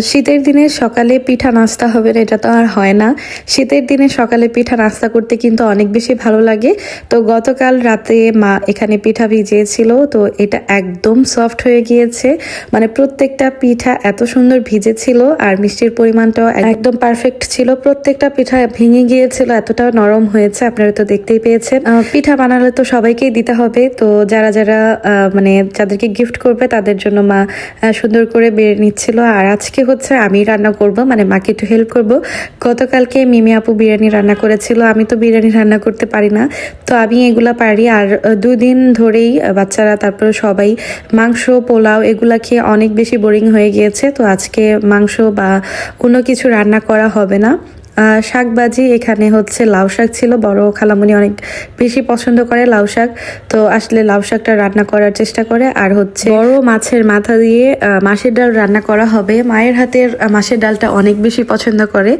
শীতের দিনে সকালে পিঠা নাস্তা হবে না এটা তো আর হয় না। শীতের দিনে সকালে পিঠা নাস্তা করতে কিন্তু অনেক বেশি ভালো লাগে। তো গতকাল রাতে মা এখানে পিঠা ভিজিয়েছিল, তো এটা একদম সফট হয়ে গিয়েছে। মানে প্রত্যেকটা পিঠা এত সুন্দর ভিজেছিল আর মিষ্টির পরিমাণটাও একদম পারফেক্ট ছিল। প্রত্যেকটা পিঠা ভেঙে গিয়েছিল, এতটা নরম হয়েছে, আপনারা তো দেখতেই পেয়েছেন। পিঠা বানালে তো সবাইকেই দিতে হবে, তো যারা যারা মানে যাদেরকে গিফট করবে তাদের জন্য মা সুন্দর করে বেড়ে নিচ্ছিল। আর আজকে হচ্ছে আমি রান্না করব, মানে মাকে একটু হেল্প করব। গতকালকে মিমি আপু বিরিয়ানি রান্না করেছিল, আমি তো বিরিয়ানি রান্না করতে পারি না, তো আমি এগুলা পারি। আর 2 দিন ধরেই বাচ্চারা তারপর সবাই মাংস পোলাও এগুলা খেয়ে অনেক বেশি বোরিং হয়ে গিয়েছে, তো আজকে মাংস বা অন্য কিছু রান্না করা হবে না। শাকবাজি এখানে হচ্ছে লাউ শাক ছিল, বড় খালামণি অনেক বেশি পছন্দ করে লাউ শাক, তো আসলে লাউ শাকটা রান্না করার চেষ্টা করে। আর হচ্ছে বড় মাছের মাথা দিয়ে মাছের ডাল রান্না করা হবে। মায়ের হাতের মাছের ডালটা অনেক বেশি পছন্দ করে,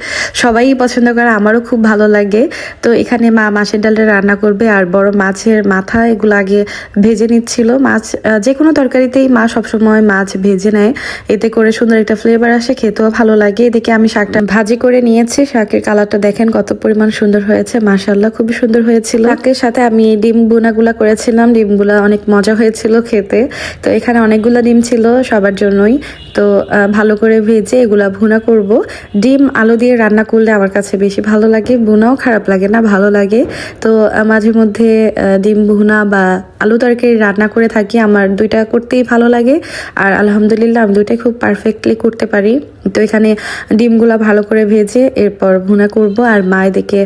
সবাই পছন্দ করে, আমারও খুব ভালো লাগে। তো এখানে মা মাছের ডালটা রান্না করবে আর বড় মাছের মাথা এগুলো আগে ভেজে নিচ্ছিল। মাছ যে কোনো তরকারিতেই মা সবসময় মাছ ভেজে নেয়, এতে করে সুন্দর একটা ফ্লেভার আসে, খেতেও ভালো লাগে। এদিকে আমি শাকটা ভাজি করে নিয়েছি, শাকের কালারটা দেখেন কত পরিমাণ সুন্দর হয়েছে, মাশাআল্লাহ খুবই সুন্দর হয়েছিল। শাকের সাথে আমি ডিম বুনাগুলা করেছিলাম, ডিমগুলা অনেক মজা হয়েছিল খেতে। তো এখানে অনেকগুলো ডিম ছিল সবার জন্যই, তো ভালো করে ভেজে এগুলা ভুনা করব। ডিম আলু দিয়ে রান্না করলে আমার কাছে বেশি ভালো লাগে, ভুনাও খারাপ লাগে না, ভালো লাগে। তো মাঝে মধ্যে ডিম ভুনা বা আলু তরকারি রান্না করে থাকি, আমার দুইটা করতেই ভালো লাগে। আর আলহামদুলিল্লাহ আমি দুইটাই খুব পারফেক্টলি করতে পারি। তো এখানে ডিমগুলা ভালো করে ভেজে এরপর ভুনা করব। আর মা এদিকে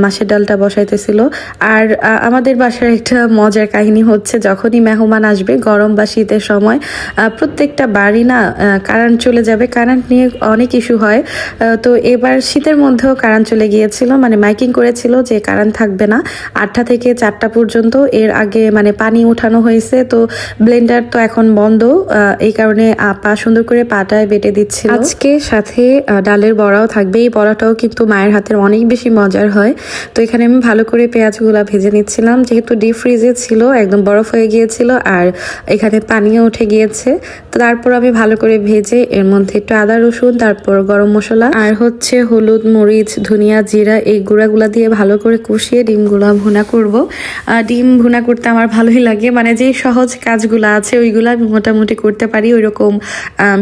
মাছের ডালটা বসাইতেছিল। আর আমাদের বাসার একটা মজার কাহিনী হচ্ছে, যখনই মেহমান আসবে গরম বা শীতের সময় প্রত্যেকটা বাড়ি না কারেন্ট চলে যাবে, কারেন্ট নিয়ে অনেক ইস্যু হয়। তো এবার শীতের মধ্যেও কারেন্ট চলে গিয়েছিল, মানে মাইকিং করেছিল যে কারেন্ট থাকবে না 8টা থেকে 4টা পর্যন্ত। এর আগে মানে পানি উঠানো হয়েছে, তো ব্লেন্ডার তো এখন বন্ধ, এই কারণে আপা সুন্দর করে পাটায় বেটে দিচ্ছিল। আজকে সাথে ডালের বড়াও থাকবে, এই বড়াটাও কিন্তু মায়ের হাতের অনেক বেশি মজার হয়। তো এখানে আমি ভালো করে পেঁয়াজগুলা ভেজে নিচ্ছিলাম, যেহেতু ডিপ ফ্রিজে ছিল একদম বরফ হয়ে গিয়েছিল আর এখানে পানিও উঠে গিয়েছে। তো তারপর আমি ভালো করে ভেজে এর মধ্যে একটু আদা রসুন, তারপর গরম মশলা আর হচ্ছে হলুদ মরিচ ধনিয়া জিরা এই গুঁড়াগুলা দিয়ে ভালো করে কষিয়ে ডিমগুলা ভুনা করব। ডিম ভুনা করতে আমার ভালোই লাগে, মানে যে সহজ কাজগুলো আছে ওইগুলো আমি মোটামুটি করতে পারি। ওইরকম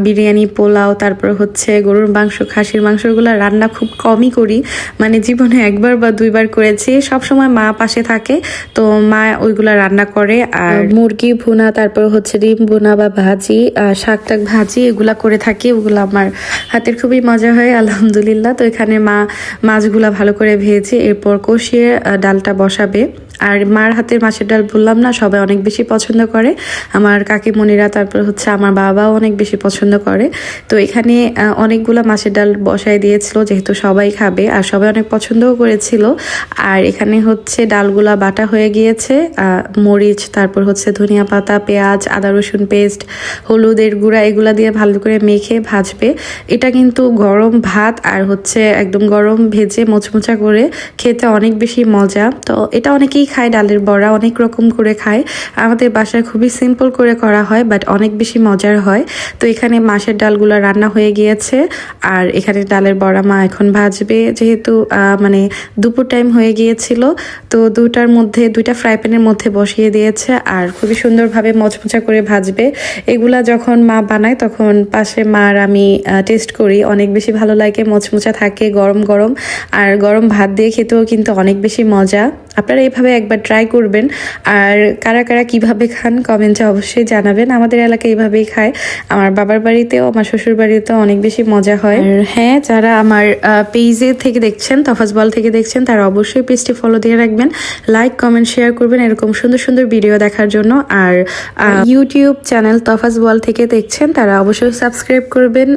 বিরিয়ানি পোলাও তারপর হচ্ছে গরুর মাংস খাসির মাংসগুলো রান্না খুব কমই করি, মানে জীবনে একবার বা দুইবার করেছি। সবসময় মা পাশে থাকে, তো মা ওইগুলা রান্না করে। আর মুরগি ভুনা তারপর হচ্ছে ডিম ভুনা বা ভাজি শাক টাক ভাজি এগুলা করে থাকি, ওগুলো আমার হাতের খুবই মজা হয় আলহামদুলিল্লাহ। তো এখানে মা মাছগুলা ভালো করে ভেজে এরপর কষিয়ে ডালটা বসাবে। আর মার হাতের মাছের ডাল বললাম না, সবাই অনেক বেশি পছন্দ করে, আমার কাকিমণিরা তারপর হচ্ছে আমার বাবাও অনেক বেশি পছন্দ করে। তো এখানে অনেকগুলো মাছের ডাল বসায় দিয়েছিল, যেহেতু সবাই খাবে আর সবাই অনেক পছন্দও করেছিল। আর এখানে হচ্ছে ডালগুলা বাটা হয়ে গিয়েছে, মরিচ তারপর হচ্ছে ধনিয়া পাতা পেঁয়াজ আদা রসুন পেস্ট হলুদের গুঁড়া এগুলা দিয়ে ভালো করে মেখে ভাজবে। এটা কিন্তু গরম ভাত আর হচ্ছে একদম গরম ভেজে মোচমোচা করে খেতে অনেক বেশি মজা। তো এটা অনেকেই খায়, ডালের বড়া অনেক রকম করে খায়, আমাদের বাসায় খুবই সিম্পল করে করা হয়, বাট অনেক বেশি মজার হয়। তো এখানে মাছের ডালগুলো রান্না হয়ে গিয়েছে আর এখানে ডালের বড়া মা এখন ভাজবে, যেহেতু মানে দুপুর টাইম হয়ে গিয়েছিল, তো দুইটা ফ্রাই প্যানের মধ্যে বসিয়ে দিয়েছে আর খুবই সুন্দরভাবে মচমচা করে ভাজবে। এগুলা যখন মা বানায় তখন পাশে মার আমি টেস্ট করি, অনেক বেশি ভালো লাগে, মচমচা থাকে গরম গরম, আর গরম ভাত দিয়ে খেতেও কিন্তু অনেক বেশি মজা। আপনারা এইভাবে একবার ট্রাই করবেন। আর কারা কারা কিভাবে খান কমেন্টে অবশ্যই জানাবেন। আমাদের এলাকায় এইভাবেই খায়, আমার বাবার বাড়িতেও আমার শ্বশুর বাড়িতেও অনেক বেশি মজা হয়। আর হ্যাঁ, যারা আমার পেজে থেকে দেখছেন তফাজ বল থেকে দেখছেন তারা অবশ্যই পেজটি ফলো দিয়ে রাখবেন, লাইক কমেন্ট শেয়ার করবেন এরকম সুন্দর সুন্দর ভিডিও দেখার জন্য। আর ইউটিউব চ্যানেল তফাজ বল থেকে দেখছেন তারা অবশ্যই সাবস্ক্রাইব করবেন,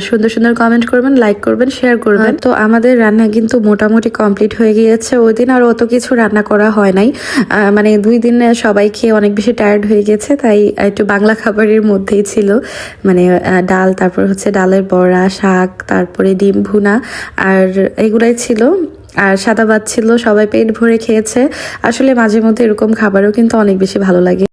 সুন্দর সুন্দর কমেন্ট করবেন, লাইক করবেন, শেয়ার করবেন। তো আমাদের রান্না কিন্তু মোটামুটি কমপ্লিট হয়ে গিয়েছে, ওই দিন আর অত কিছু রান্না করা হয় নাই, মানে 2 দিন সবাই খেয়ে অনেক বেশি টায়ার্ড হয়ে গেছে, তাই একটু বাংলা খাবারের মধ্যেই ছিল, মানে ডাল তারপর হচ্ছে ডালের বড়া শাক তারপরে ডিম ভুনা আর এগুলাই ছিল। আর সাদা ভাত ছিল, সবাই পেট ভরে খেয়েছে। আসলে মাঝে মধ্যে এরকম খাবারও কিন্তু অনেক বেশি ভালো লাগে।